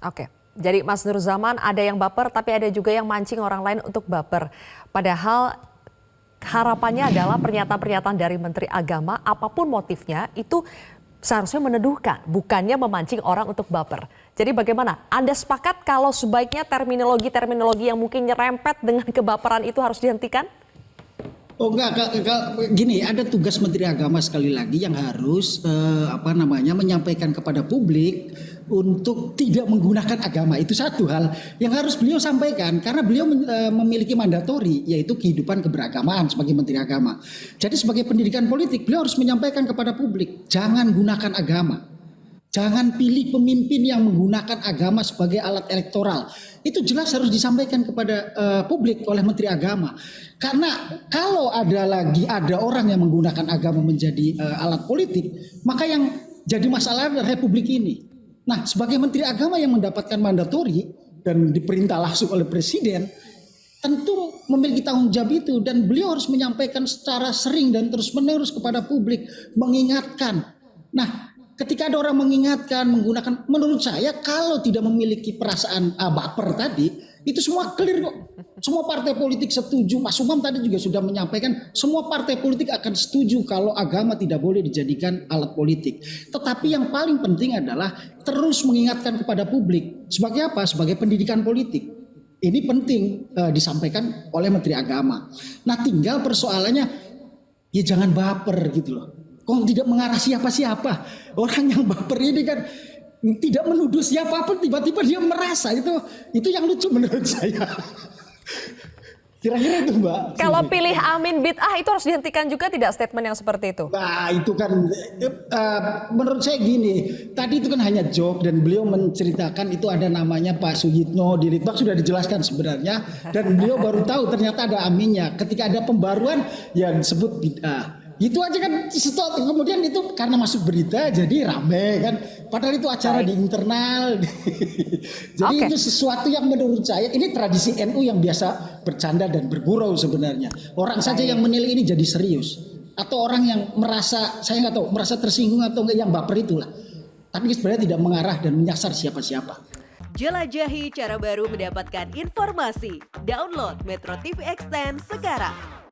Oke, jadi Mas Nur Zaman ada yang baper tapi ada juga yang mancing orang lain untuk baper. Padahal harapannya adalah pernyataan-pernyataan dari Menteri Agama apapun motifnya itu seharusnya meneduhkan, bukannya memancing orang untuk baper. Jadi bagaimana? Anda sepakat kalau sebaiknya terminologi-terminologi yang mungkin nyerempet dengan kebaperan itu harus dihentikan? Oh enggak, gini, ada tugas Menteri Agama sekali lagi yang harus menyampaikan kepada publik untuk tidak menggunakan agama. Itu satu hal yang harus beliau sampaikan karena beliau memiliki mandatori yaitu kehidupan keberagamaan sebagai Menteri Agama. Jadi sebagai pendidikan politik beliau harus menyampaikan kepada publik jangan gunakan agama. Jangan pilih pemimpin yang menggunakan agama sebagai alat elektoral. Itu jelas harus disampaikan kepada publik oleh Menteri Agama. Karena kalau ada orang yang menggunakan agama menjadi alat politik, maka yang jadi masalah adalah Republik ini. Nah, sebagai Menteri Agama yang mendapatkan mandatori dan diperintah langsung oleh Presiden, tentu memiliki tanggung jawab itu dan beliau harus menyampaikan secara sering dan terus-menerus kepada publik, mengingatkan. Nah, ketika ada orang mengingatkan, menggunakan, menurut saya kalau tidak memiliki perasaan baper tadi, itu semua clear kok. Semua partai politik setuju. Mas Umam tadi juga sudah menyampaikan, semua partai politik akan setuju kalau agama tidak boleh dijadikan alat politik. Tetapi yang paling penting adalah terus mengingatkan kepada publik. Sebagai apa? Sebagai pendidikan politik. Ini penting disampaikan oleh Menteri Agama. Nah, tinggal persoalannya, ya jangan baper gitu loh. Kok tidak mengarah siapa-siapa. Orang yang baper ini kan tidak menuduh siapapun, tiba-tiba dia merasa itu yang lucu menurut saya. Kira-kira itu Mbak. Kalau pilih amin bid'ah itu harus dihentikan juga tidak statement yang seperti itu? Nah itu kan menurut saya gini, tadi itu kan hanya joke dan beliau menceritakan itu ada namanya Pak Suyitno di Litbang sudah dijelaskan sebenarnya dan beliau baru tahu ternyata ada aminnya. Ketika ada pembaruan yang disebut bid'ah. Itu aja kan kemudian itu karena masuk berita jadi rame kan padahal itu acara di internal. Jadi itu sesuatu yang menurut saya ini tradisi NU yang biasa bercanda dan bergurau sebenarnya. Orang saja yang menilai ini jadi serius atau orang yang merasa saya nggak tahu merasa tersinggung atau enggak yang baper itulah. Tapi sebenarnya tidak mengarah dan menyasar siapa-siapa. Jelajahi cara baru mendapatkan informasi. Download Metro TV Extend sekarang.